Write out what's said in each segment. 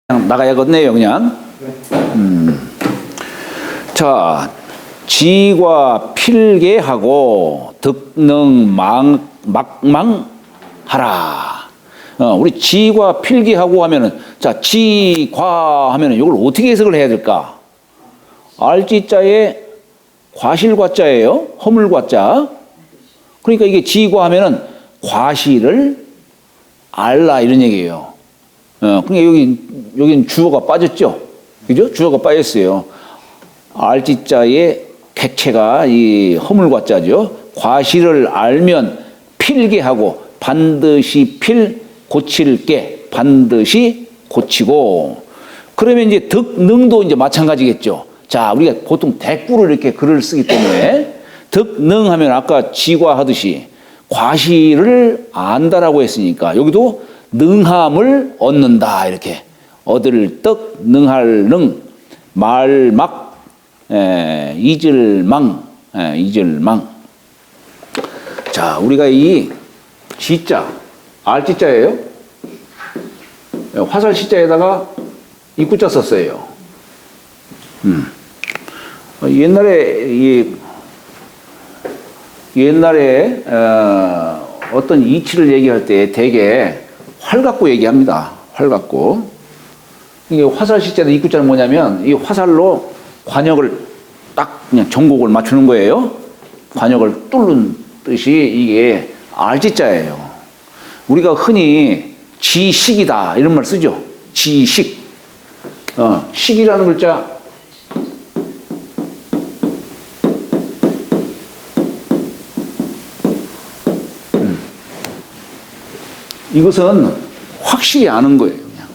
그냥 나가야겠네요, 그냥. 자, 지과 필계하고 득능망하라. 우리 지과 필계하고 하면은, 자, 지과 하면은 이걸 어떻게 해석을 해야 될까? 알지자에 과실과자예요. 허물과자. 그러니까 이게 지과 하면은 과실을 알라 이런 얘기예요. 그러니까 여기는 주어가 빠졌죠. 그죠? 주어가 빠졌어요. 알지자의 객체가 이 허물과자죠. 과실을 알면 필계하고 반드시 고칠게 반드시 고치고. 그러면 이제 득능도 이제 마찬가지겠죠. 자, 우리가 보통 대꾸를 이렇게 글을 쓰기 때문에 득능하면 아까 지과하듯이 과실을 안다라고 했으니까 여기도 능함을 얻는다 이렇게 얻을 덕 능할 능 말막 잊을망 잊을망. 자, 우리가 이 지자 알지자예요. 화살 시자에다가 입구자 썼어요. 옛날에 어떤 이치를 얘기할 때 되게 활 갖고 얘기합니다. 활 갖고. 이게 화살 시자의 입구자는 뭐냐면 이 화살로 관역을 딱 그냥 정곡을 맞추는 거예요. 관역을 뚫는 뜻이 이게 알지자예요. 우리가 흔히 지식이다 이런 말 쓰죠. 지식. 식이라는 글자 이것은 확실히 아는 거예요. 그냥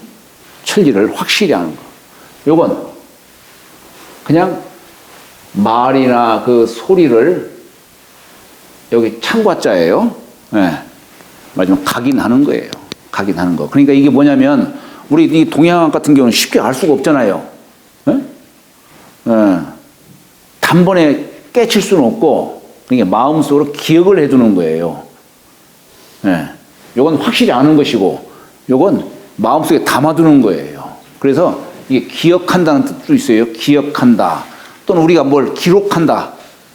천리를 확실히 아는 거. 요건 그냥 말이나 그 소리를 여기 참과자예요. 네. 마지막 각인하는 거예요. 각인하는 거. 그러니까 이게 뭐냐면 우리 이 동양학 같은 경우는 쉽게 알 수가 없잖아요. 네? 네. 단번에 깨칠 수는 없고 그러니까 마음속으로 기억을 해두는 거예요. 네. 요건 확실히 아는 것이고 요건 마음속에 담아두는 거예요. 그래서 이게 기억한다는 뜻도 있어요. 기억한다. 또는 우리가 뭘 기록한다.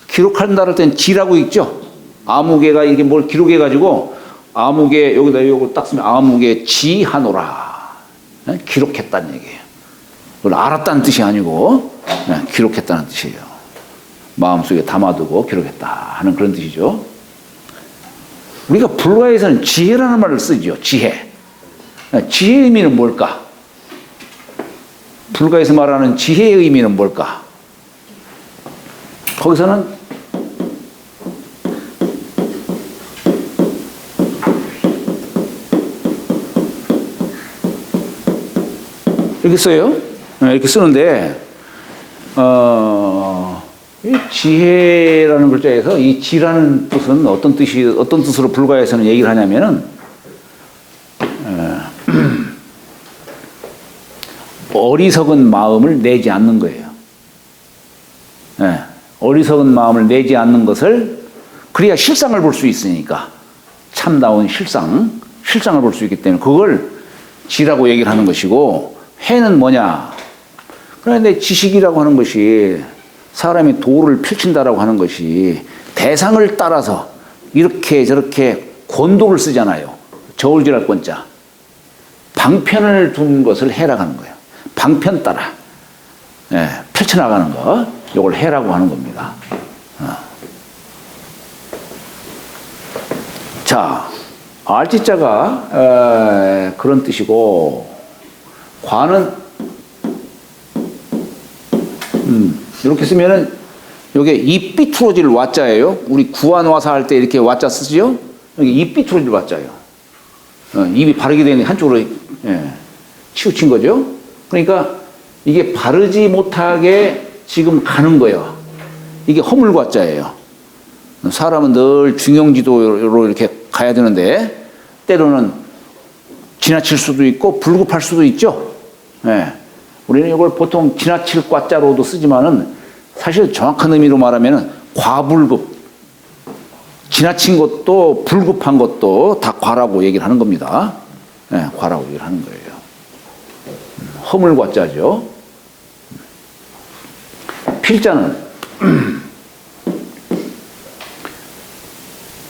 기록한다를 땐 지라고 있죠. 아무개가 이렇게 뭘 기록해가지고 아무개 여기다 요거 딱 쓰면 아무개 지하노라. 네? 기록했다는 얘기예요. 그걸 알았다는 뜻이 아니고 네, 기록했다는 뜻이에요. 마음속에 담아두고 기록했다 하는 그런 뜻이죠. 우리가 불가에서는 지혜라는 말을 쓰죠. 지혜. 지혜의 의미는 뭘까? 불가에서 말하는 지혜의 의미는 뭘까? 거기서는 이렇게 써요. 이렇게 쓰는데 이 지혜라는 글자에서 이 지라는 뜻은 어떤 뜻으로 불가에서는 얘기를 하냐면은 어리석은 마음을 내지 않는 거예요. 어리석은 마음을 내지 않는 것을 그래야 실상을 볼 수 있으니까 참다운 실상을 볼 수 있기 때문에 그걸 지라고 얘기를 하는 것이고 해는 뭐냐? 그런데 지식이라고 하는 것이 사람이 도를 펼친다라고 하는 것이 대상을 따라서 이렇게 저렇게 권도를 쓰잖아요. 저울질할 권자. 방편을 둔 것을 해라고 하는 거예요. 방편 따라 펼쳐나가는 거 이걸 해라고 하는 겁니다. 자, 알지자가 그런 뜻이고 과는 이렇게 쓰면은 요게 입비투로질 와자예요. 우리 구안와사 할 때 이렇게 와자 쓰죠. 여기 입비투로질 와자예요. 입이 바르게 되는 한쪽으로 치우친 거죠. 그러니까 이게 바르지 못하게 지금 가는 거예요. 이게 허물과자예요. 사람은 늘 중용지도로 이렇게 가야 되는데 때로는 지나칠 수도 있고 불급할 수도 있죠. 우리는 이걸 보통 지나칠 과자로도 쓰지만은 사실 정확한 의미로 말하면은 과불급, 지나친 것도 불급한 것도 다 과라고 얘기를 하는 겁니다. 과라고 얘기를 하는 거예요. 허물과 자죠. 필자는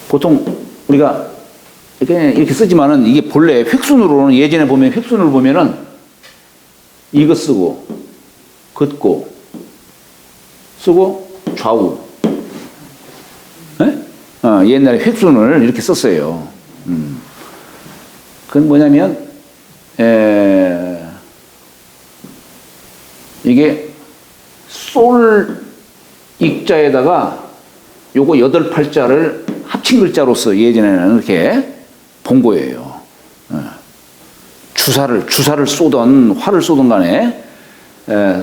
보통 우리가 이렇게 쓰지만은 이게 본래 획순으로는 예전에 보면 획순을 보면은 이거 쓰고 긋고 쓰고 좌우. 옛날에 획순을 이렇게 썼어요. 그건 뭐냐면 이게 솔 익자에다가 요거 8팔자를 합친 글자로서 예전에는 이렇게 본 거예요. 주사를 쏘던 활을 쏘던 간에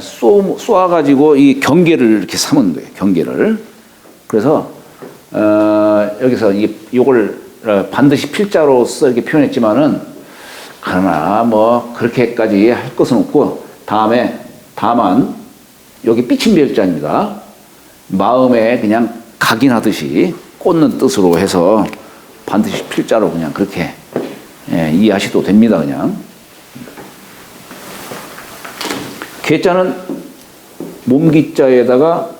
쏘아가지고 이 경계를 이렇게 삼은 거예요. 경계를. 그래서 여기서 이걸 반드시 필자로서 이렇게 표현했지만은 그러나 뭐 그렇게까지 할 것은 없고 다만 여기 삐침별자입니다. 마음에 그냥 각인하듯이 꽂는 뜻으로 해서 반드시 필자로 그냥 그렇게 이해하셔도 됩니다. 그냥 괴자는 몸기자에다가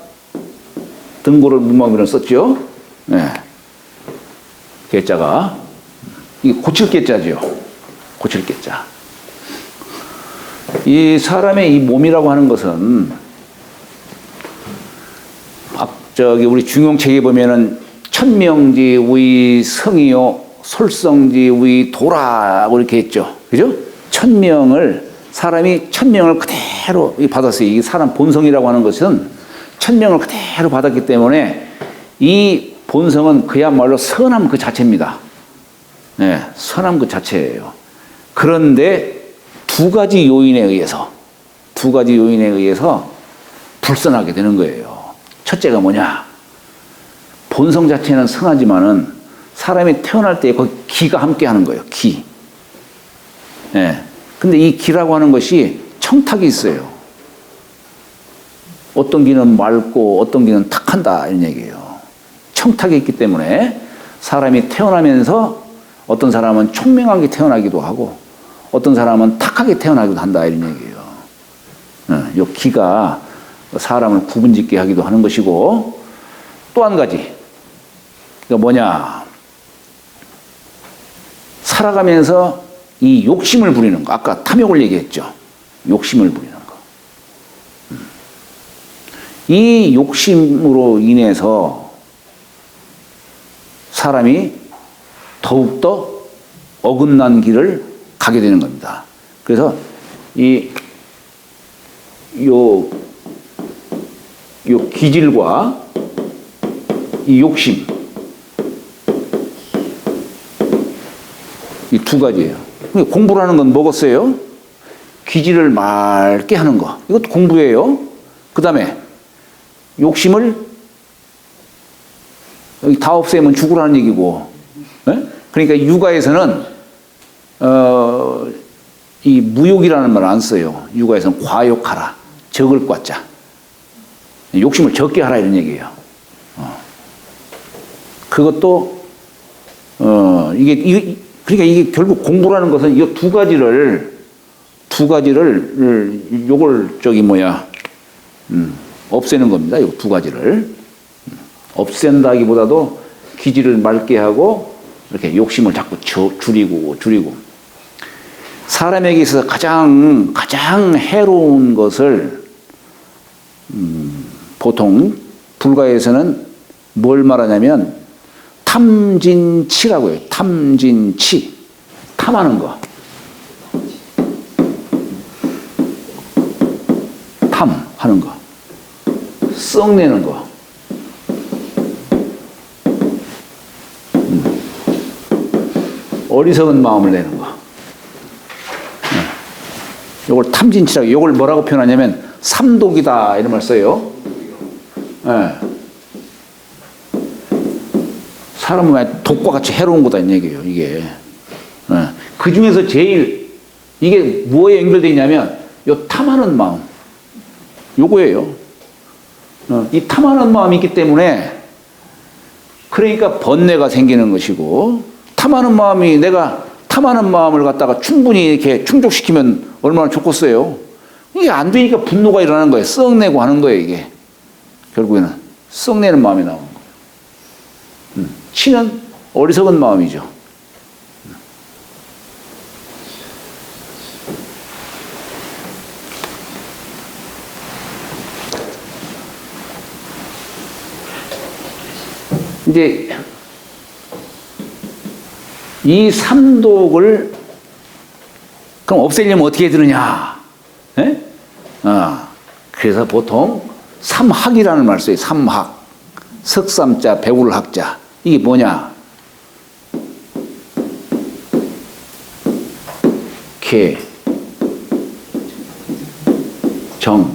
등고를 문방비를 썼죠. 괴자가 이 고칠 괴자죠. 고칠 괴자. 이 사람의 이 몸이라고 하는 것은 우리 중용책에 보면은 천명지 의 성이요 솔성지 의 도라고 이렇게 했죠. 그죠? 사람이 천명을 그대로 받았어요. 이 사람 본성이라고 하는 것은 천명을 그대로 받았기 때문에 이 본성은 그야말로 선함 그 자체입니다. 선함 그 자체예요. 그런데 두 가지 요인에 의해서 불선하게 되는 거예요. 첫째가 뭐냐? 본성 자체는 선하지만은 사람이 태어날 때 거기 기가 함께 하는 거예요. 기. 근데 이 기라고 하는 것이 청탁이 있어요. 어떤 기는 맑고 어떤 기는 탁한다 이런 얘기예요. 청탁이 있기 때문에 사람이 태어나면서 어떤 사람은 총명하게 태어나기도 하고 어떤 사람은 탁하게 태어나기도 한다 이런 얘기예요. 이 기가 사람을 구분짓게 하기도 하는 것이고 또 한 가지 그러니까 뭐냐 살아가면서 이 욕심을 부리는 거 아까 탐욕을 얘기했죠. 욕심을 부리는 거. 이 욕심으로 인해서 사람이 더욱더 어긋난 길을 가게 되는 겁니다. 그래서 요 기질과 이 욕심 이 두 가지예요. 공부라는 건 뭐겠어요? 기질을 맑게 하는 거. 이것도 공부예요. 그 다음에 욕심을 여기 다 없애면 죽으라는 얘기고. 그러니까 육아에서는 이 무욕이라는 말을 안 써요. 육아에서는 과욕하라. 적을 꽈자. 욕심을 적게 하라 이런 얘기예요. 그것도 그러니까 이게 결국 공부라는 것은 이 두 가지를 요걸 없애는 겁니다. 이 두 가지를 없앤다기보다도 기질을 맑게 하고 이렇게 욕심을 자꾸 줄이고 사람에게 있어서 가장 해로운 것을 보통 불가에서는 뭘 말하냐면 탐진치라고 해요. 탐진치. 탐하는 거. 탐하는 거. 썩내는 거. 어리석은 마음을 내는 거. 이걸 탐진치라고, 이걸 뭐라고 표현하냐면 삼독이다 이런 말 써요. 사람은 독과 같이 해로운 거다 이 얘기예요. 이게 그 중에서 제일 이게 뭐에 연결되어 있냐면 요 탐하는 마음 요거예요. 이 탐하는 마음이 있기 때문에 그러니까 번뇌가 생기는 것이고 탐하는 마음을 갖다가 충분히 이렇게 충족시키면 얼마나 좋겠어요. 이게 안 되니까 분노가 일어나는 거예요. 썩내고 하는 거예요, 이게. 결국에는 썩내는 마음이 나오는 거예요. 치는 어리석은 마음이죠. 이제 이 삼독을 그럼 없애려면 어떻게 해야 되느냐? 예? 그래서 보통 삼학이라는 말을 써요. 삼학. 석삼자, 배울 학자. 이게 뭐냐? 개, 정,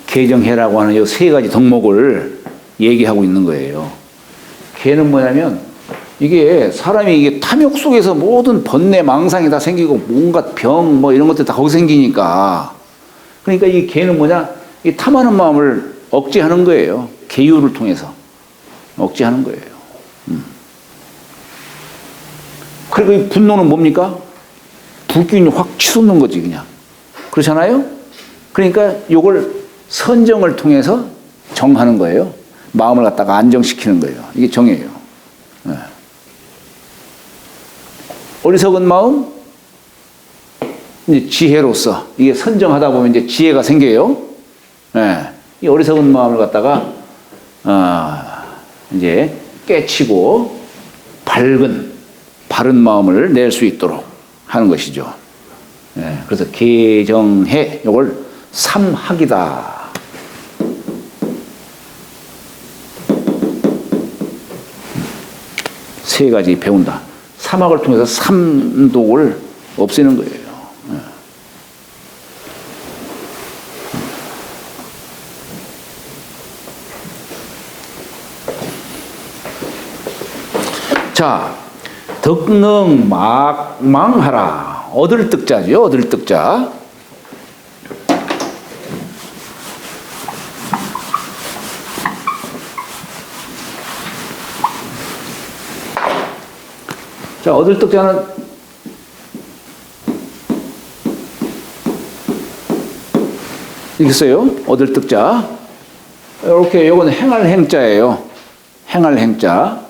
개정해라고 하는 이 세 가지 덕목을 얘기하고 있는 거예요. 개는 뭐냐면 이게 사람이 이게 탐욕 속에서 모든 번뇌, 망상이 다 생기고 온갖 병 뭐 이런 것들 다 거기 생기니까 그러니까 이 개는 뭐냐? 이 탐하는 마음을 억제하는 거예요. 계율을 통해서 억제하는 거예요. 그리고 이 분노는 뭡니까? 불균이 확 치솟는 거지 그냥. 그렇잖아요? 그러니까 요걸 선정을 통해서 정하는 거예요. 마음을 갖다가 안정시키는 거예요. 이게 정이에요. 네. 어리석은 마음, 이제 지혜로서 이게 선정하다 보면 이제 지혜가 생겨요. 네. 이 어리석은 마음을 갖다가 이제 깨치고 바른 마음을 낼 수 있도록 하는 것이죠. 네. 그래서 개정해 이걸 삼학이다. 세 가지 배운다. 삼학을 통해서 삼독을 없애는 거예요. 자, 덕능 망하라. 얻을 득자죠. 얻을 득자. 자, 얻을 득자는 이렇게 써요. 얻을 득자. 이렇게 요건 행할 행자예요. 행할 행자.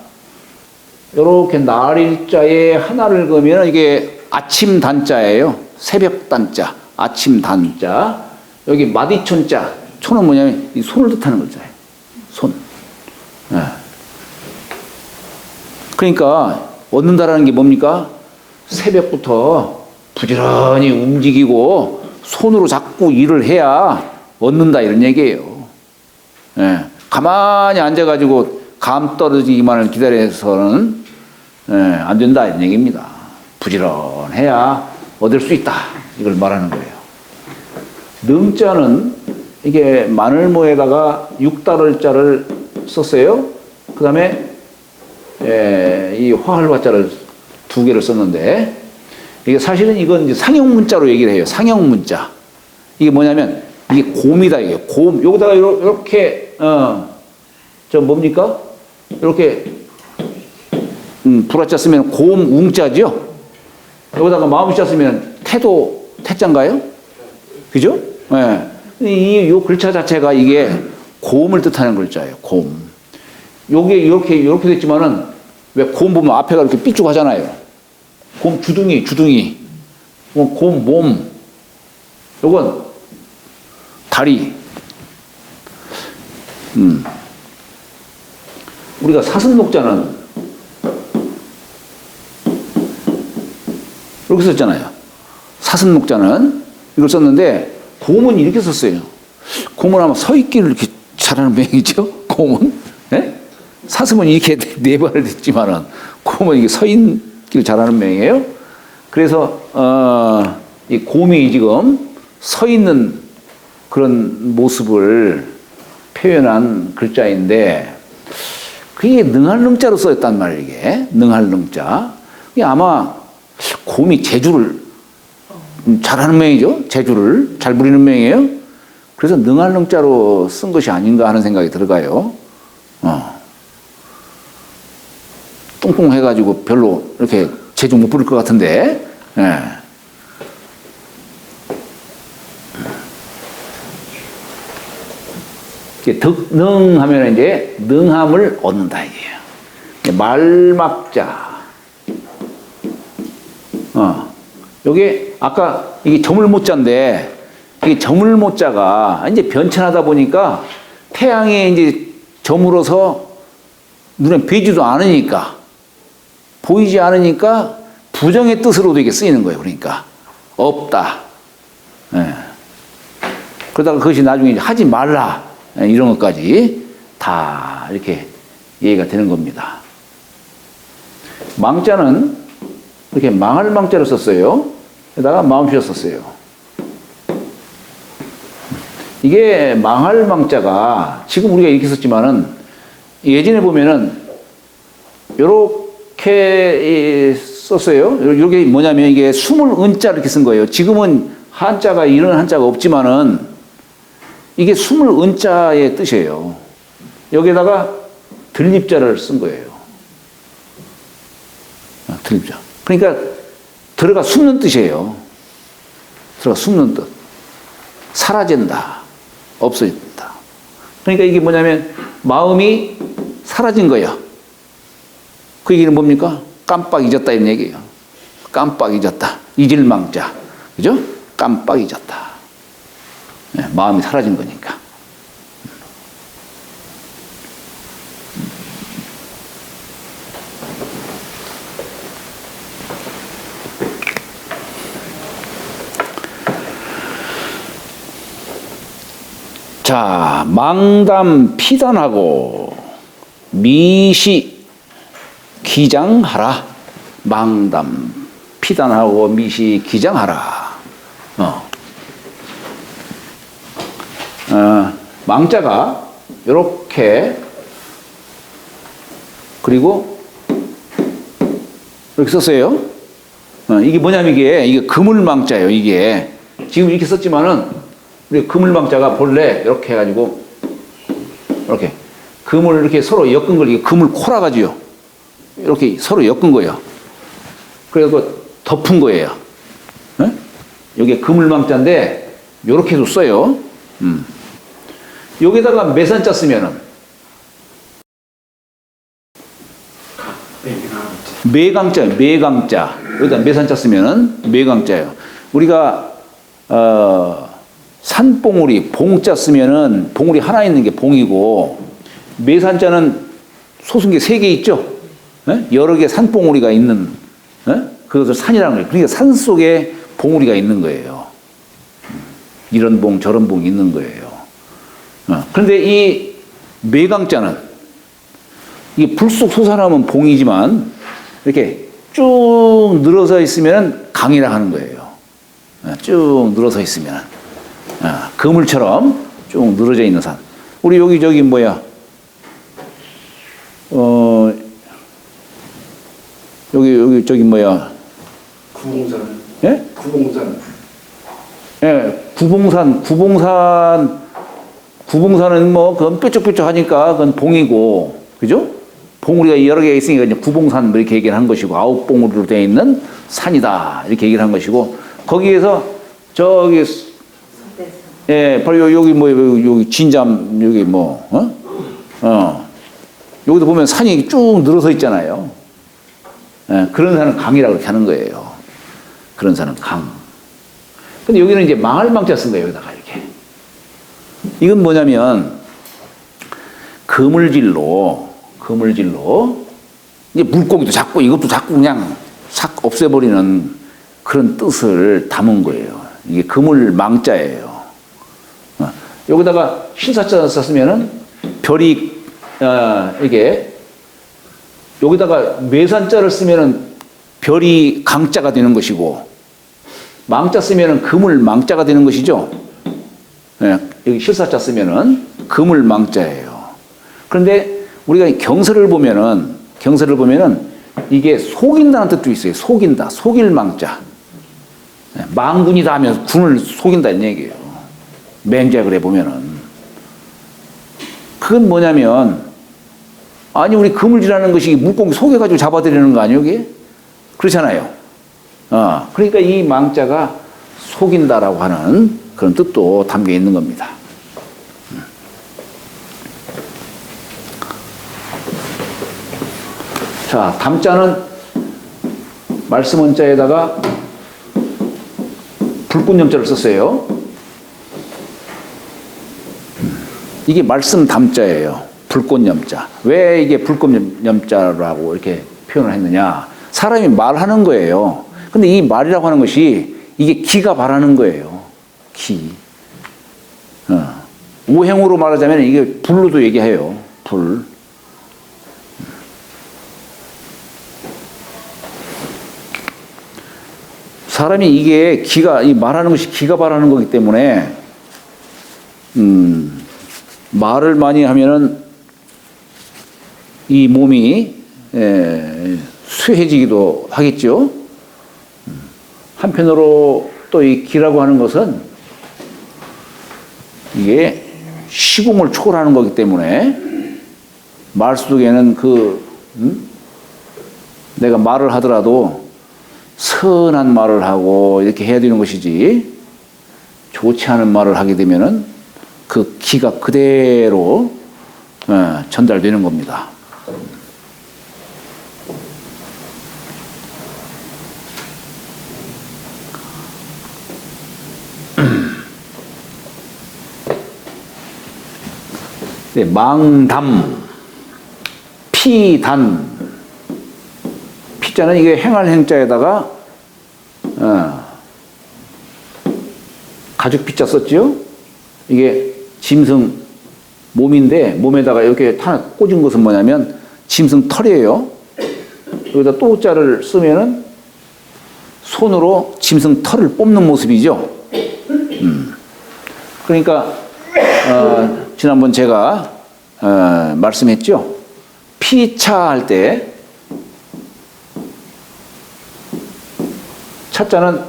이렇게 날일자에 하나를 그으면 이게 아침 단자예요. 새벽 단자, 아침 단자. 여기 마디촌자. 촌은 뭐냐면 이 손을 뜻하는 거잖아요. 손. 네. 그러니까 얻는다라는 게 뭡니까? 새벽부터 부지런히 움직이고 손으로 자꾸 일을 해야 얻는다 이런 얘기예요. 예. 가만히 앉아가지고 감 떨어지기만을 기다려서는 안 된다 이런 얘기입니다. 부지런해야 얻을 수 있다 이걸 말하는 거예요. 능자는 이게 마늘모에다가 육달을자를 썼어요. 그 다음에 이 화할화자를 두 개를 썼는데 이게 사실은 이건 이제 상형문자로 얘기를 해요. 상형문자. 이게 뭐냐면 이게 곰이다 이게 곰. 여기다가 이렇게 저 뭡니까? 이렇게 불화자 쓰면 곰 웅자죠. 여기다가 마음자 쓰면 태자인가요? 그죠? 예. 이 글자 자체가 이게 곰을 뜻하는 글자예요. 곰. 요게 이렇게 됐지만은 왜 곰 보면 앞에가 이렇게 삐죽하잖아요. 곰 주둥이. 곰 몸. 요건 다리. 우리가 사슴목자는 이렇게 썼잖아요. 사슴목자는 이걸 썼는데 곰은 이렇게 썼어요. 곰은 아마 서 있기를 이렇게 잘하는 모양이죠. 곰은. 네? 사슴은 이렇게 네 발을 댔지만은 곰은 이게 서 있기를 잘하는 모양이에요. 그래서 이 곰이 지금 서 있는 그런 모습을 표현한 글자인데 그게 능할 능자로 써였단 말이에요. 이게 능할 능자. 이게 아마 곰이 재주를 잘하는 모양이죠. 재주를 잘 부리는 모양이에요. 그래서 능할 능자로 쓴 것이 아닌가 하는 생각이 들어가요. 뚱뚱해가지고 별로 이렇게 제중 못 부릴 것 같은데, 예. 덕능 하면 이제 능함을 얻는다 이게요. 말막자. 요게 아까 이게 저물못자인데 이게 저물못자가 이제 변천하다 보니까 태양에 이제 저물어서 눈에 보이지도 않으니까 보이지 않으니까 부정의 뜻으로도 이게 쓰이는 거예요. 그러니까 없다. 예. 그러다가 그것이 나중에 이제 하지 말라 이런 것까지 다 이렇게 이해가 되는 겁니다. 망자는 이렇게 망할 망자를 썼어요. 게다가 마음씨를 썼어요. 이게 망할 망자가 지금 우리가 이렇게 썼지만은 예전에 보면은 요렇게 썼어요. 이게 뭐냐면 이게 숨을 은자 이렇게 쓴 거예요. 지금은 한자가 이런 한자가 없지만은 이게 숨을 은자의 뜻이에요. 여기에다가 들립자를 쓴 거예요. 들립자. 그러니까 들어가 숨는 뜻이에요. 들어가 숨는 뜻. 사라진다. 없어진다. 그러니까 이게 뭐냐면 마음이 사라진 거예요. 그 얘기는 뭡니까? 깜빡 잊었다 이런 얘기예요. 깜빡 잊었다. 잊을 망자. 그죠? 깜빡 잊었다. 네, 마음이 사라진 거니까. 자, 망담 피단하고 미시 기장하라. 망담 피단하고 미시 기장하라. 망자가 이렇게 그리고 이렇게 썼어요. 이게 뭐냐면 이게 그물망자예요. 이게 지금 이렇게 썼지만은 우리 그물망자가 본래 이렇게 해가지고 이렇게 금을 이렇게 서로 엮은 걸 이게 금을 콜아가지고요. 이렇게 서로 엮은 거예요. 그래서 덮은 거예요. 네? 여기에 그물망자인데 이렇게도 써요. 여기다가 매산자 쓰면은 매강자. 여기다 매산자 쓰면은 매강자예요. 우리가 산봉우리 봉자 쓰면은 봉우리 하나 있는 게 봉이고 매산자는 소승계 3개 있죠. 네? 여러 개 산봉우리가 있는 그것을 산이라는 거예요. 그러니까 산 속에 봉우리가 있는 거예요. 이런 봉 저런 봉이 있는 거예요. 그런데 이 매강자는 이게 불쑥 솟아나면 봉이지만 이렇게 쭉 늘어서 있으면 강이라 하는 거예요. 쭉 늘어서 있으면 그물처럼 쭉 늘어져 있는 산. 우리 여기 저기 뭐야? 여기 저기 뭐야? 구봉산. 예? 구봉산. 예, 구봉산은 뭐 그건 뾰족뾰족하니까 그건 봉이고, 그죠? 봉우리가 여러 개가 있으니까 이제 구봉산 이렇게 얘기를 한 것이고 9봉우리로 되어 있는 산이다 이렇게 얘기를 한 것이고 거기에서 저기 예, 바로 여기 뭐 여기 진잠 여기 뭐 여기도 보면 산이 쭉 늘어서 있잖아요. 예, 그런 산은 강이라고 이렇게 하는 거예요. 그런 산은 강. 근데 여기는 이제 망할망자 쓴 거예요. 여기다가 이렇게. 이건 뭐냐면 그물질로 이제 물고기도 잡고 이것도 잡고 그냥 싹 없애버리는 그런 뜻을 담은 거예요. 이게 그물망자예요. 여기다가 신사자 썼으면은 별이 이게 여기다가 매산자를 쓰면은 별이 강자가 되는 것이고 망자 쓰면은 그물망자가 되는 것이죠. 여기 실사자 쓰면은 그물망자예요. 그런데 우리가 경서를 보면은 이게 속인다는 뜻도 있어요. 속인다, 속일망자. 망군이다 하면 군을 속인다는 얘기예요. 맹자글에 보면은 그건 뭐냐면 아니, 우리 그물질하는 것이 물고기 속여가지고 잡아들이는 거 아니에요, 이게? 그렇잖아요. 그러니까 이 망자가 속인다라고 하는 그런 뜻도 담겨 있는 겁니다. 자, 담자는 말씀 원자에다가 불꽃염자를 썼어요. 이게 말씀 담자예요. 불꽃염자. 왜 이게 불꽃염자라고 이렇게 표현을 했느냐? 사람이 말하는 거예요. 근데 이 말이라고 하는 것이 이게 기가 바라는 거예요. 기. 우행으로 말하자면 이게 불로도 얘기해요. 불. 사람이 이게 기가, 이 말하는 것이 기가 바라는 거기 때문에, 말을 많이 하면은 이 몸이 쇠해지기도 하겠죠. 한편으로 또 이 기라고 하는 것은 이게 시공을 초월하는 거기 때문에 말 속에는 내가 말을 하더라도 선한 말을 하고 이렇게 해야 되는 것이지 좋지 않은 말을 하게 되면은 그 기가 그대로 전달되는 겁니다. 네, 망담, 피단. 피자는 이게 행할 행자에다가 가죽 피자 썼죠. 이게 짐승 몸인데 몸에다가 이렇게 하나 꽂은 것은 뭐냐면 짐승 털이에요. 여기다 또 자를 쓰면은 손으로 짐승 털을 뽑는 모습이죠. 그러니까 지난번 제가 말씀했죠. 피차할 때 차자는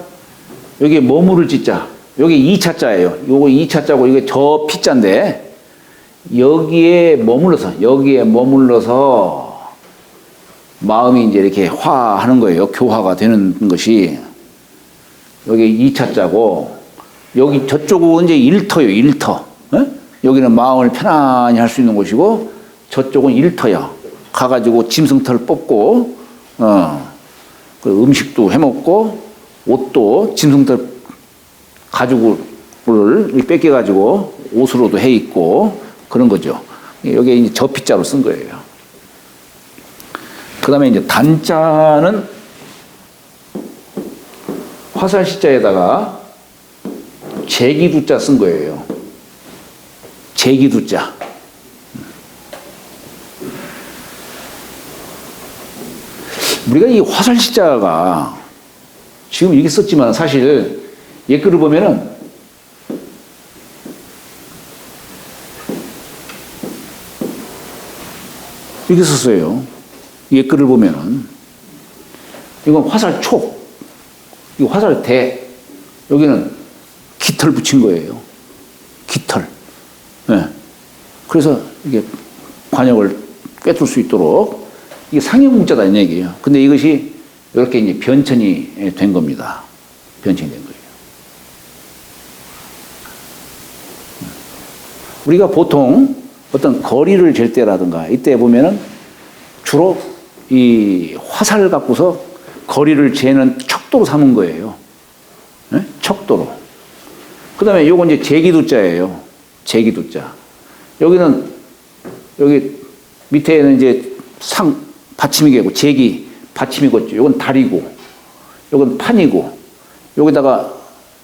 여기 머무를 지자, 여기 2차자예요. 요거 2차자고 이게 저 피자인데 여기에 머물러서 마음이 이제 이렇게 화하는 거예요. 교화가 되는 것이 여기 2차자고 여기 저쪽은 이제 1터요. 1터. 여기는 마음을 편안히 할 수 있는 곳이고 저쪽은 1터야. 가가지고 짐승털 뽑고 그 음식도 해먹고 옷도 짐승털 가죽을 뺏겨가지고 옷으로도 해 입고 그런 거죠. 여기에 이제 저피자로 쓴 거예요. 그 다음에 이제 단자는 화살시자에다가 제기두자 쓴 거예요. 제기두자. 우리가 이 화살시자가 지금 이렇게 썼지만 사실 옛글을 보면은 이렇게 썼어요. 옛글을 보면은 이건 화살촉, 이거 화살대, 여기는 깃털 붙인 거예요. 깃털. 네. 그래서 이게 관역을 꿰뚫을 수 있도록 이게 상형문자다 이 얘기예요. 근데 이것이 이렇게 이제 변천이 된 겁니다. 변천이 된 거예요. 우리가 보통 어떤 거리를 잴 때라든가 이때 보면은 주로 이 화살 갖고서 거리를 재는 척도로 삼은 거예요. 네? 척도로. 그 다음에 요건 이제 제기두자예요. 제기두자. 여기는, 여기 밑에는 이제 받침이고, 제기, 받침이겠죠. 요건 다리고, 요건 판이고, 여기다가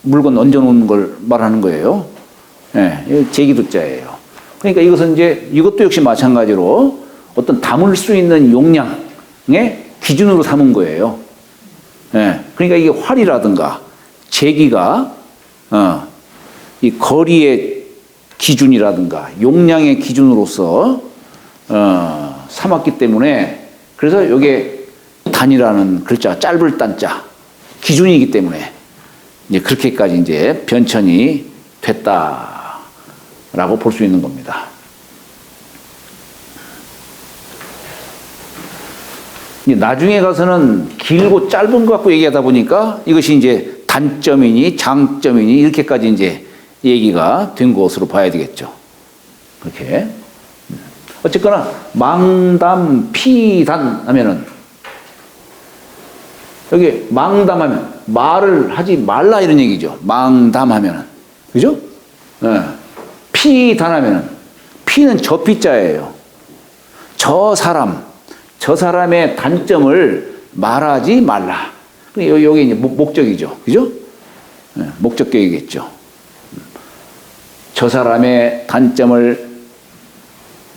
물건 얹어놓은 걸 말하는 거예요. 예, 네, 제기두자예요. 그러니까 이것은 이제, 이것도 역시 마찬가지로 어떤 담을 수 있는 용량의 기준으로 삼은 거예요. 예, 그러니까 이게 활이라든가, 제기가, 이 거리의 기준이라든가 용량의 기준으로서 삼았기 때문에 그래서 이게 단이라는 글자, 짧을 단자 기준이기 때문에 이제 그렇게까지 이제 변천이 됐다라고 볼 수 있는 겁니다. 이제 나중에 가서는 길고 짧은 것 갖고 얘기하다 보니까 이것이 이제 단점이니 장점이니 이렇게까지 이제 얘기가 된 것으로 봐야 되겠죠. 그렇게. 어쨌거나 망담 피단 하면은 여기 망담하면 말을 하지 말라 이런 얘기죠. 망담하면은. 그죠? 네. 피단하면은 피는 저 피자예요. 저 사람의 단점을 말하지 말라. 여기 이제 목적이죠. 그죠? 네, 목적격이겠죠. 저 사람의 단점을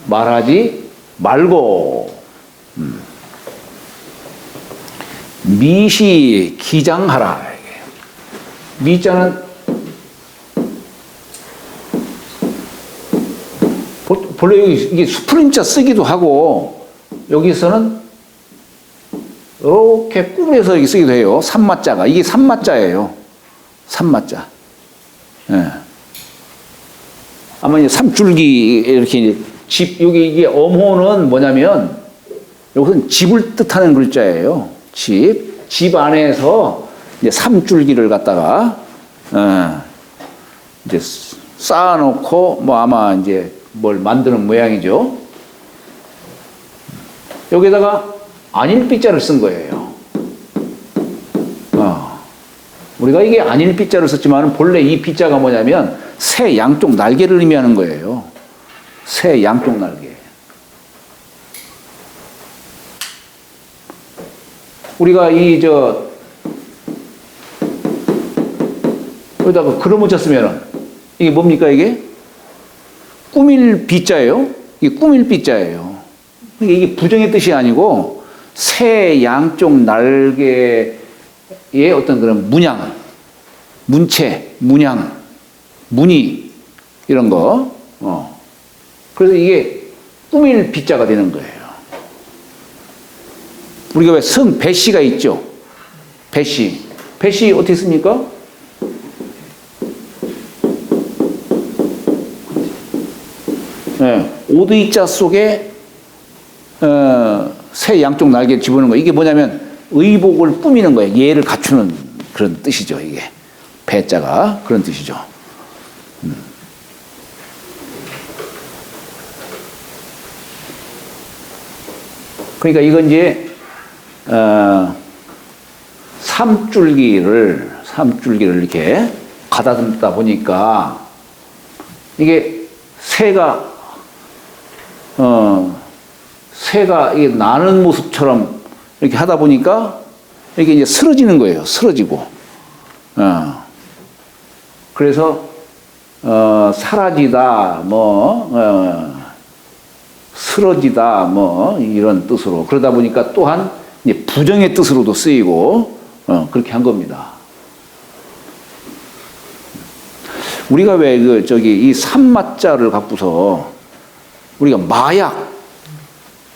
말하지 말고, 미시 기장하라. 미자는 본래 여기 이게 수프림자 쓰기도 하고, 여기서는 이렇게 꾸며서 여기 쓰기도 해요. 삼마자가. 이게 삼마자예요. 삼마자. 예. 아마 이제 삼줄기 이렇게 여기 이게 엄호는 뭐냐면, 여기서는 집을 뜻하는 글자예요. 집 안에서 이제 삼줄기를 갖다가, 이제 쌓아놓고, 뭐 아마 이제 뭘 만드는 모양이죠. 여기다가 안일비자를 쓴 거예요. 우리가 이게 안일비자를 썼지만 본래 이 비자가 뭐냐면 새 양쪽 날개를 의미하는 거예요. 새 양쪽 날개. 우리가 여기다가 그러무자 쓰면은 이게 뭡니까 이게? 꾸밀 비자예요. 이게 꾸밀 비자예요. 이게 부정의 뜻이 아니고 새 양쪽 날개의 어떤 그런 문양, 문체, 문양, 무늬 이런 거. 그래서 이게 꾸밀 비자가 되는 거예요. 우리가 왜 배씨가 있죠? 배씨. 배씨 어떻게 씁니까? 네, 오드이자 속에 새 양쪽 날개를 집어넣는 거예요. 이게 뭐냐면 의복을 꾸미는 거예요. 예를 갖추는 그런 뜻이죠. 이게 배자가 그런 뜻이죠. 그러니까 이건 이제 삼줄기를 이렇게 가다듬다 보니까 이게 새가 이게 나는 모습처럼 이렇게 하다 보니까 이렇게 이제 쓰러지는 거예요. 쓰러지고. 그래서 사라지다, 쓰러지다, 이런 뜻으로. 그러다 보니까 또한 이제 부정의 뜻으로도 쓰이고, 그렇게 한 겁니다. 우리가 왜 이 삼마자를 갖고서 우리가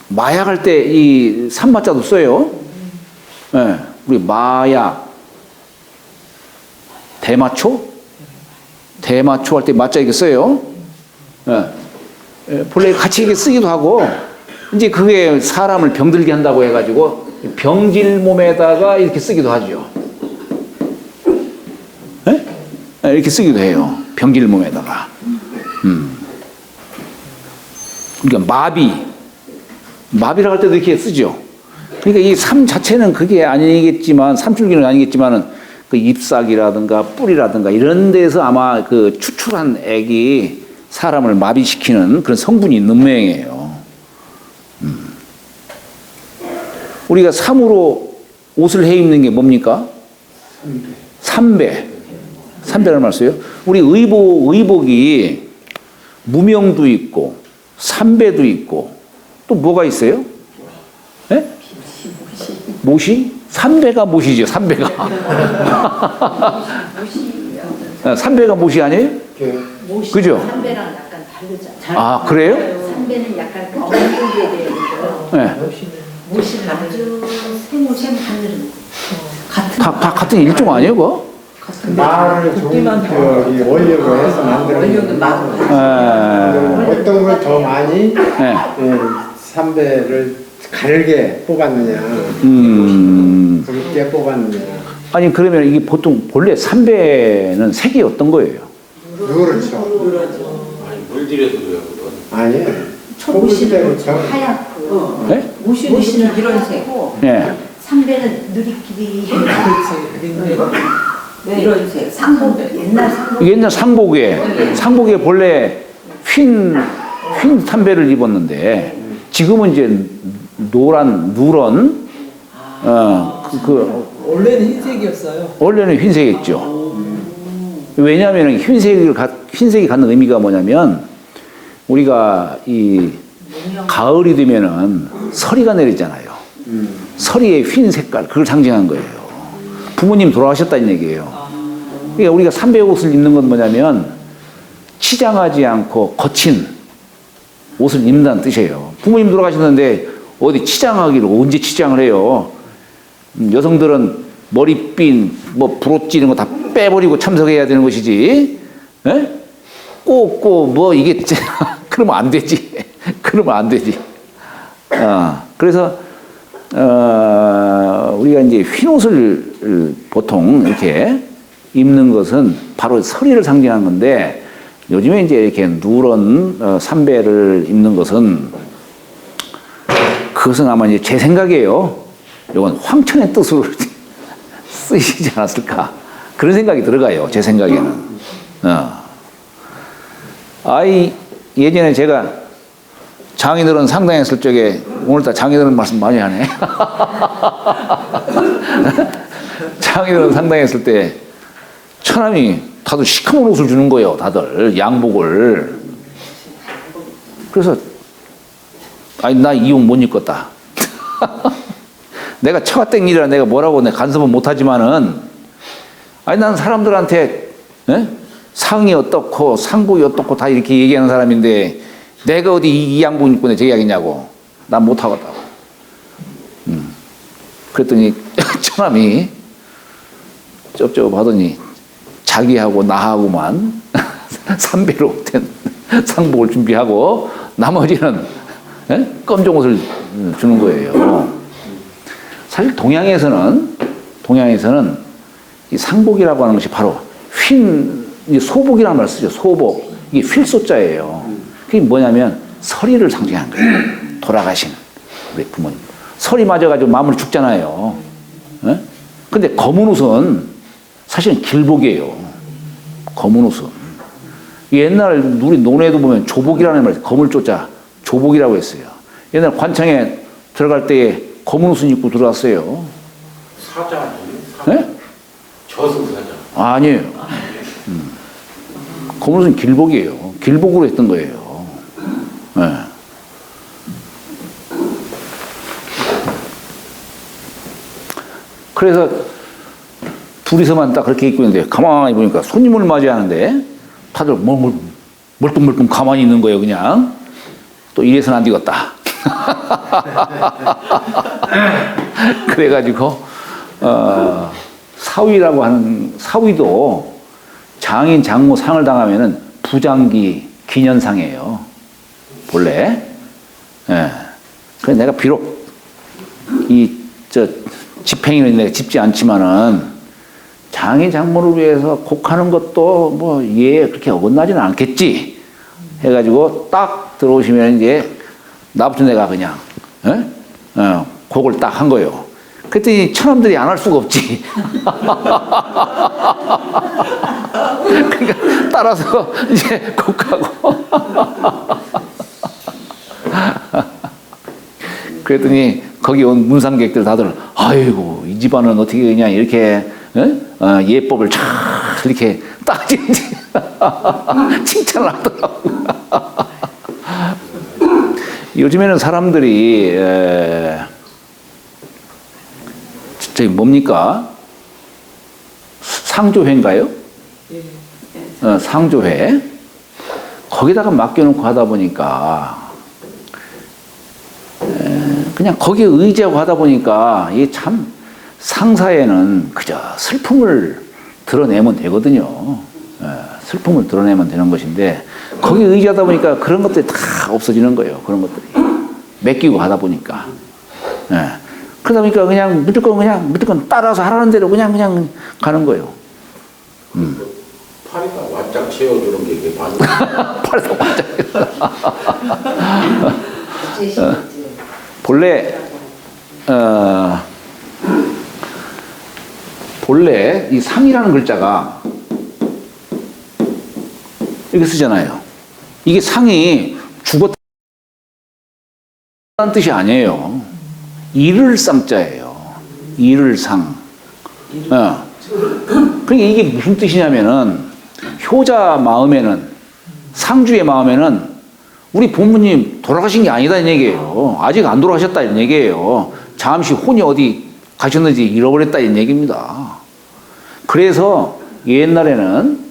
마약할 때 이 삼마자도 써요. 네, 우리 마약, 대마초 할 때 마자 이렇게 써요. 네. 본래 같이 이렇게 쓰기도 하고, 이제 그게 사람을 병들게 한다고 해가지고 병질 몸에다가 이렇게 쓰기도 하죠. 네? 이렇게 쓰기도 해요. 병질 몸에다가. 그러니까 마비라고 할 때도 이렇게 쓰죠. 그러니까 이 삼 자체는 그게 아니겠지만, 삼줄기는 아니겠지만은 그 잎사귀라든가 뿌리라든가 이런 데서 아마 그 추출한 액이 사람을 마비시키는 그런 성분이 있는 모양이에요. 우리가 삼으로 옷을 해 입는 게 뭡니까? 삼배라는 말 써요. 우리 의복이 무명도 있고 삼배도 있고 또 뭐가 있어요? 네? 못이? 삼배가 못이죠. 삼배가. 삼배가 못이 아니에요? 그죠? 삼배랑 약간 다르잖아요. 아, 그래요? 삼배는 약간 어묵에 대해서 네. 못이 아주 생옷은 하늘은 같은 일종 아니에요, 그거? 말을 좋은 저기 원료로 해서 만드는 말로 어떤 걸 더 많이 네. 삼배를 가늘게 뽑았느냐, 굵게 뽑았느냐. 아니, 그러면 이게 보통 본래 삼배는 색이 어떤 거예요? 누렇죠. 아니 물들여서도요 그건. 아니, 초무시는 저- 하얗고 네? 무시는 이런 색고 네. 삼배는 누리끼리 네. 이런 색. 상복 옛날 상복. 옛날 상복에 본래 흰 삼배를 입었는데 지금은 이제 누런 원래는 흰색이었어요. 원래는 흰색이었죠. 왜냐하면 흰색이 갖는 의미가 뭐냐면 우리가 이 가을이 되면은 서리가 내리잖아요. 서리의 흰 색깔 그걸 상징한 거예요. 부모님 돌아가셨다는 얘기예요. 그러니까 우리가 삼배 옷을 입는 건 뭐냐면 치장하지 않고 거친 옷을 입는다는 뜻이에요. 부모님 돌아가셨는데 어디 치장하기를 언제 치장을 해요? 여성들은 머리핀, 뭐 브로치 이런 거 다 빼버리고 참석해야 되는 것이지. 에? 꼭 뭐 이게 그러면 안 되지. 그러면 안 되지. 그래서 우리가 이제 흰 옷을 보통 이렇게 입는 것은 바로 서리를 상징하는 건데 요즘에 이제 이렇게 누런 삼배를 입는 것은 그것은 아마 이제 제 생각이에요. 이건 황천의 뜻으로 쓰이지 않았을까 그런 생각이 들어가요. 제 생각에는. 예전에 제가 장인어른 상담했을 적에 오늘따라 장인어른 말씀 많이 하네. 장인어른 상담했을 때 처남이 다들 시커먼 옷을 주는 거예요. 다들 양복을. 그래서 나 이 옷 못 입겠다. 내가 처갓된 일이라 내가 뭐라고 내가 간섭은 못하지만은 난 사람들한테 상이 어떻고 상복이 어떻고 다 이렇게 얘기하는 사람인데 내가 어디 이 양복 입고 내 제기하겠냐고. 난 못하겠다고. 그랬더니 처남이 쩝쩝하더니 자기하고 나하고만 삼배로 된 상복을 준비하고 나머지는 검정 옷을 주는 거예요. 사실 동양에서는 이 상복이라고 하는 것이 바로 소복이라는 말을 쓰죠. 소복. 이게 필소자예요. 그게 뭐냐면 서리를 상징하는 거예요. 돌아가신 우리 부모님. 서리 맞아가지고 마음을 죽잖아요. 근데 검은 옷은 사실은 길복이에요. 검은 옷은. 옛날 우리 논에도 보면 조복이라는 말, 검을 쪼자 조복이라고 했어요. 옛날 관창에 들어갈 때 검은 옷을 입고 들어왔어요. 사자 아니에요? 네? 저승사자. 아니에요. 검은 옷은 길복이에요. 길복으로 했던 거예요. 네. 그래서 둘이서만 딱 그렇게 입고 있는데 가만히 보니까 손님을 맞이하는데 다들 멀끔멀끔 가만히 있는 거예요. 그냥 또 이래서는 안 되겠다. 그래가지고 사위라고 하는 사위도 장인 장모 상을 당하면은 부장기 기년상이에요. 본래. 예. 그래서 내가 비록 집행위는 내가 짚지 않지만은 장인 장모를 위해서 곡하는 것도 뭐 그렇게 어긋나지는 않겠지 해가지고 딱 들어오시면 이제 나부터 내가 그냥 곡을 딱 한 거예요. 그랬더니 처남들이 안 할 수가 없지. 그러니까 따라서 이제 곡하고. 그랬더니 거기 온 문상객들 다들 아이고 이 집안은 어떻게 그냥 이렇게 예법을 잘 이렇게 따지는지 칭찬을 하더라고. 요즘에는 사람들이 저기 뭡니까? 상조회인가요? 상조회. 거기다가 맡겨놓고 하다 보니까 그냥 거기에 의지하고 하다 보니까 이게 참 상사에는 그저 슬픔을 드러내면 되거든요. 슬픔을 드러내면 되는 것인데 거기에 의지하다 보니까 그런 것들이 다 없어지는 거예요. 그런 것들이. 맡기고 하다 보니까. 예. 그러다 보니까 그냥 무조건 따라서 하라는 대로 그냥 가는 거예요. 팔에다 완짝 채워주는 게 이게 반응. 팔에서 완전. 제시지. 본래 이 상이라는 글자가 이렇게 쓰잖아요. 이게 상이 죽었다는 뜻이 아니에요. 이를 쌍자예요. 이를 상. 그러니까 이게 무슨 뜻이냐면은 효자 마음에는, 상주의 마음에는 우리 부모님 돌아가신 게 아니다 이 얘기예요. 아직 안 돌아가셨다 이 얘기예요. 잠시 혼이 어디 가셨는지 잃어버렸다 이 얘기입니다. 그래서 옛날에는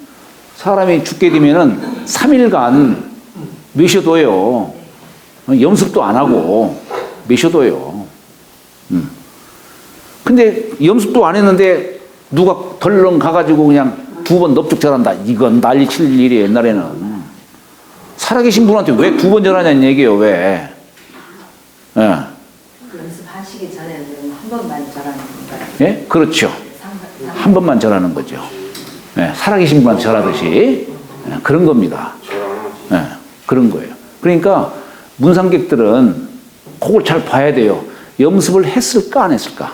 사람이 죽게 되면은 3일간 메셔둬요. 염습도 안 하고 메셔둬요. 근데 염습도 안 했는데 누가 덜렁 가가지고 그냥 2번 넙죽 절한다. 이건 난리 칠 일이에요, 옛날에는. 살아계신 분한테 왜 2번 절하냐는 얘기예요, 왜. 예. 연습하시기 전에는 한 번만 절하는 건가요? 예? 그렇죠. 한 번만 절하는 거죠. 예, 살아계신 분한테 절하듯이. 예, 그런 겁니다. 예, 그런 거예요. 그러니까 문상객들은 그걸 잘 봐야 돼요. 염습을 했을까, 안 했을까?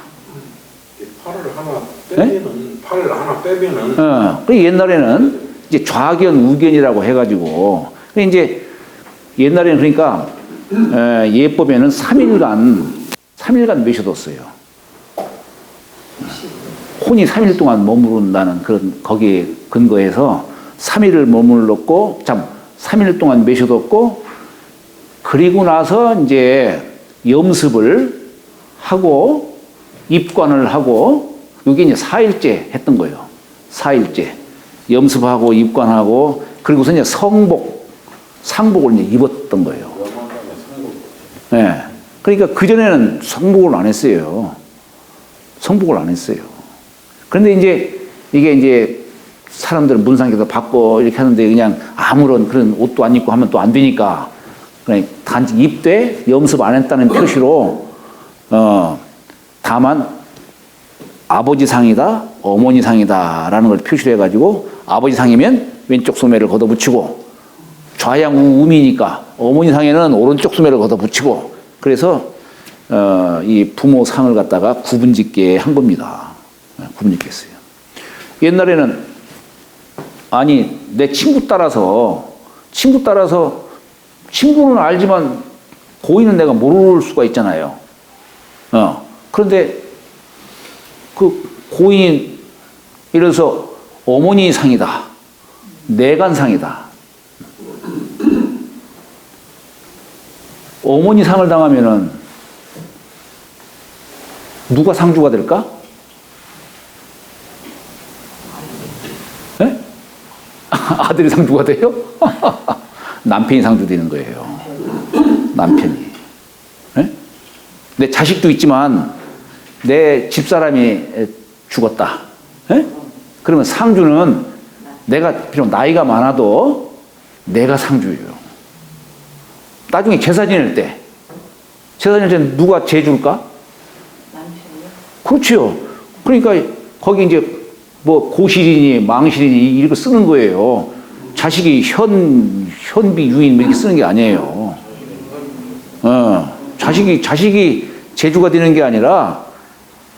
팔을 하나 빼면은, 팔을 하나 빼면은. 그 옛날에는 이제 좌견, 우견이라고 해가지고, 이제 옛날에는 그러니까 예법에는 3일간 메셔뒀어요. 혼이 3일 동안 머무른다는 그런 거기에 근거해서 3일을 머물렀고, 3일 동안 메셔뒀고, 그리고 나서 이제 염습을 하고 입관을 하고, 이게 이제 4일째 했던 거예요. 4일째 염습하고 입관하고, 그리고서 이제 상복을 이제 입었던 거예요. 네. 그러니까 그전에는 성복을 안 했어요. 성복을 안 했어요. 그런데 이제 이게 이제 사람들은 문상에서 받고 이렇게 하는데 그냥 아무런 그런 옷도 안 입고 하면 또 안 되니까 그냥 단지 입되 염습 안 했다는 표시로 다만 아버지 상이다, 어머니 상이다라는 걸 표시를 해가지고 아버지 상이면 왼쪽 소매를 걷어붙이고 좌양우음이니까 어머니 상에는 오른쪽 소매를 걷어붙이고 그래서 이 부모 상을 갖다가 구분짓게 한 겁니다. 구분짓게 했어요. 옛날에는 아니 내 친구 따라서 친구는 알지만 고인은 내가 모를 수가 있잖아요. 그런데 그 고인 예를 들어서 어머니 상이다, 내간 상이다. 어머니 상을 당하면은 누가 상주가 될까? 네? 아들이 상주가 돼요? 남편이 상주되는 거예요. 남편이. 네? 내 자식도 있지만 내 집사람이 죽었다. 네? 그러면 상주는 내가 비록 나이가 많아도 내가 상주예요. 나중에 제사 지낼 때 누가 재줄까? 남편이요? 그렇죠. 그러니까 거기 이제 뭐 고실이니 망실이니 이렇게 쓰는 거예요. 자식이 현비 유인 이렇게 쓰는 게 아니에요. 자식이 제주가 되는 게 아니라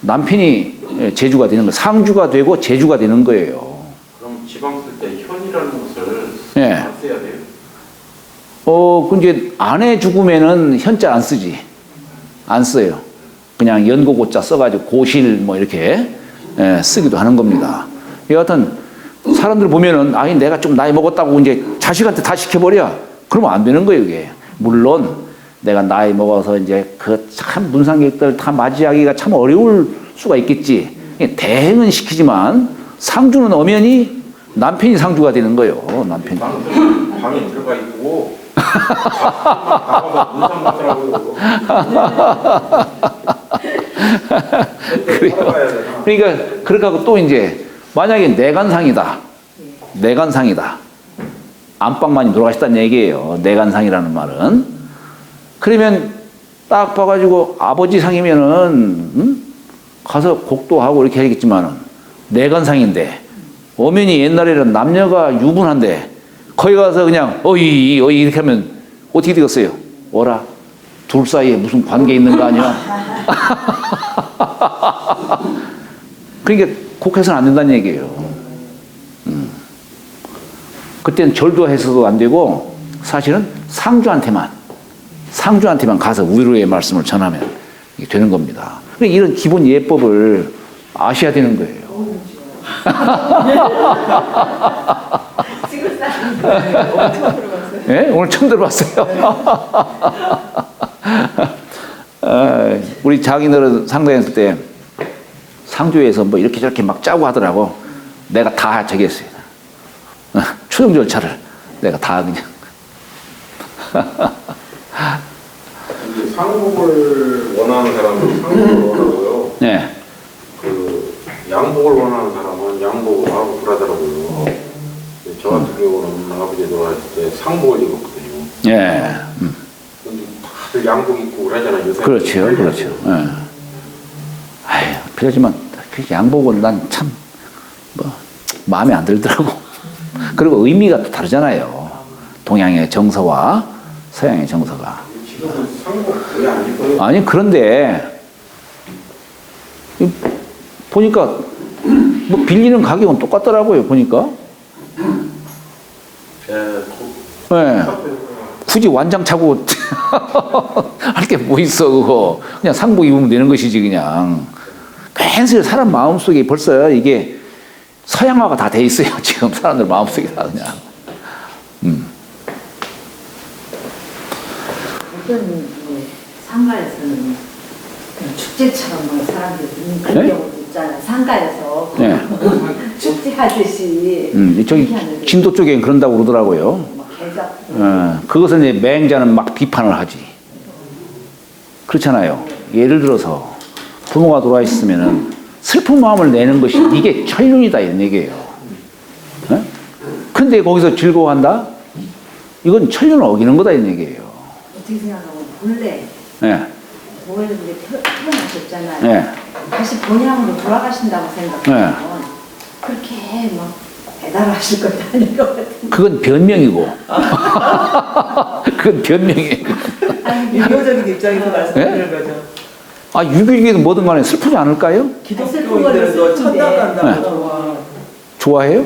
남편이 제주가 되는 거예요. 상주가 되고 제주가 되는 거예요. 그럼 지방 쓸 때 현이라는 것을 예. 안 써야 돼요? 그 이제 아내 죽으면은 현자 안 쓰지. 안 써요. 그냥 연고고자 써가지고 고실 뭐 이렇게 쓰기도 하는 겁니다. 여하튼 사람들 보면은 아니 내가 좀 나이 먹었다고 이제 자식한테 다 시켜버려. 그러면 안 되는 거예요, 이게. 물론 내가 나이 먹어서 이제 그 참 문상객들 다 맞이하기가 참 어려울 수가 있겠지. 대행은 시키지만 상주는 엄연히 남편이 상주가 되는 거예요. 남편이. 방에 들어가 있고 가봐서 문상 같더라고요. 그래요. 그러니까 그렇게 하고 또 이제 만약에 내간상이다. 안방마님 돌아가셨다는 얘기예요. 내간상이라는 말은. 그러면 딱 봐가지고 아버지 상이면은 가서 곡도 하고 이렇게 하겠지만은 내간상인데 엄연히 옛날에는 남녀가 유분한데 거기 가서 그냥 어이 이렇게 하면 어떻게 되겠어요? 어라 둘 사이에 무슨 관계 있는 거 아니야? 그러니까 곡해서는 안 된다는 얘기예요. 그때는 절도 해서도 안 되고 사실은 상주한테만 가서 위로의 말씀을 전하면 이게 되는 겁니다. 그러니까 이런 기본 예법을 아셔야 되는 거예요. 지금 싸는 네? 오늘 처음 들어봤어요. 우리 자기들은 상대했을 때 상주에서 뭐 이렇게 저렇게 막 짜고 하더라고. 내가 다 저기 했어요. 추정 절차를 내가 다 그냥. 이제 상복을 원하는 사람은 상복을 원하고요. 네. 그 양복을 원하는 사람은 양복을 하고 그러더라고요. 저 같은 경우는 아버지 돌아가실 때 상복을 입었거든요. 예. 근데 다들 양복 입고 그러잖아요. 요새. 그렇죠. 그렇죠. 예. 아유, 그렇지만 그 양복은 난 참 뭐 마음에 안 들더라고. 그리고 의미가 또 다르잖아요. 동양의 정서와 서양의 정서가. 지금은 상복 왜 안 입어요? 아니 그런데 보니까 뭐 빌리는 가격은 똑같더라고요. 보니까. 네. 굳이 완장 차고 할 게 뭐 있어 그거. 그냥 상복 입으면 되는 것이지 그냥. 괜스레 사람 마음속에 벌써 이게 서양화가 다 돼 있어요. 지금 사람들 마음속에 다 그냥. 어떤 뭐 상가에서는 그냥 축제처럼 뭐 사람들이 그런 네? 경우도 있잖아요. 상가에서 네. 축제하듯이 저기 그렇게 하는데 진도 쪽엔 그런다고 그러더라고요. 막 개잡 그것은 이제 맹자는 막 비판을 하지. 그렇잖아요. 예를 들어서 부모가 돌아있으면은 슬픈 마음을 내는 것이 이게 천륜이다 이런 얘기예요. 네? 근데 거기서 즐거워한다? 이건 천륜을 어기는 거다 이런 얘기예요. 어떻게 생각하면 본래 네. 본래 이제 태어나셨잖아요. 네. 다시 본향으로 돌아가신다고 생각하면 그렇게 막 배달하실 것도 아닐 것 같은데. 그건 변명이고. 그건 변명이에요. 유교적인 입장에서 말씀드리는 거죠. 아, 유교적이든 뭐든 간에 슬프지 않을까요? 기독교인들도 천당 간다고 좋아해요?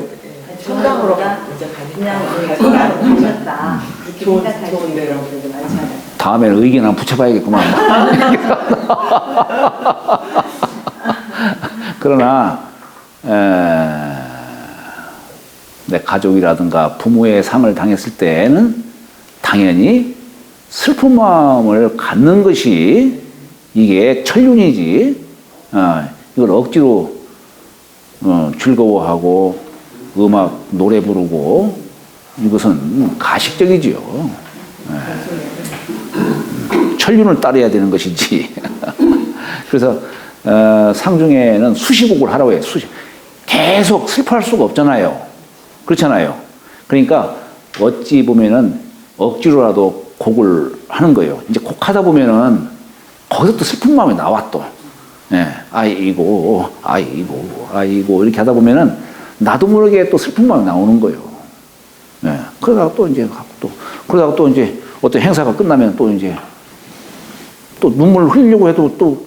천당으로 이제 그냥 가지 가셨다 그렇게 좋은 생각하시는 데라고. 분들도 많잖아요. 다음에는 의견 한번 붙여봐야겠구만. 그러나 내 가족이라든가 부모의 상을 당했을 때는 당연히 슬픈 마음을 갖는 것이 이게 천륜이지. 이걸 억지로 즐거워하고 음악 노래 부르고 이것은 가식적이지요. 천륜을 따라야 되는 것이지. 그래서 상중에는 수시곡을 하라고 해요. 계속 슬퍼할 수가 없잖아요. 그렇잖아요. 그러니까 어찌 보면은 억지로라도 곡을 하는 거예요. 이제 곡 하다 보면은 거기서 또 슬픈 마음이 나와 또. 예, 아이고 이렇게 하다 보면은 나도 모르게 또 슬픈 마음이 나오는 거예요. 예, 그러다가 또 이제 어떤 행사가 끝나면 또 이제 또 눈물을 흘리려고 해도 또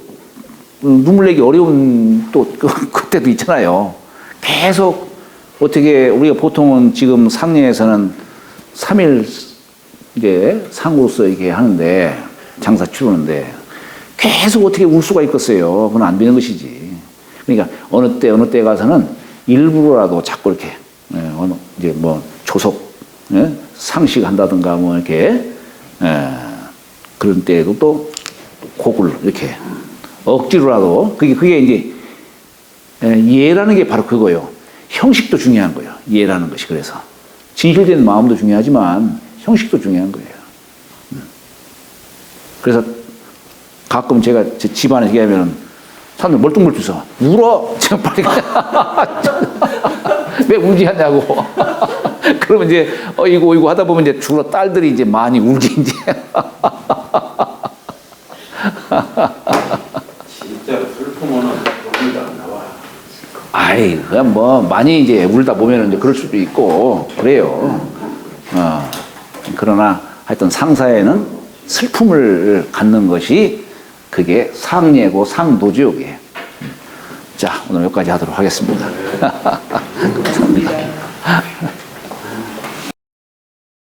눈물 내기 어려운 또 그때도 있잖아요. 계속 어떻게 우리가 보통은 지금 상례에서는 3일 이제 상으로서 이렇게 하는데 장사 치르는데 계속 어떻게 울 수가 있겠어요. 그건 안 되는 것이지. 그러니까 어느 때 가서는 일부러라도 자꾸 이렇게 이제 뭐 조속 상식 한다든가 뭐 이렇게 그런 때에도 또 곡을 이렇게 억지로라도 그게 이제 예라는 게 바로 그거예요. 형식도 중요한 거예요. 예라는 것이. 그래서 진실된 마음도 중요하지만 형식도 중요한 거예요. 그래서 가끔 제가 제 집안에 얘기하면 사람들 멀뚱멀뚱해서 울어. 제가 빨리 왜 울지 않냐고. 그러면 이제 이거 하다 보면 이제 주로 딸들이 이제 많이 울지 이제. 아이, 그냥 뭐, 많이 이제 울다 보면 이제 그럴 수도 있고, 그래요. 그러나 하여튼 상사에는 슬픔을 갖는 것이 그게 상례고 상도죠, 그게. 자, 오늘 여기까지 하도록 하겠습니다. 감사합니다.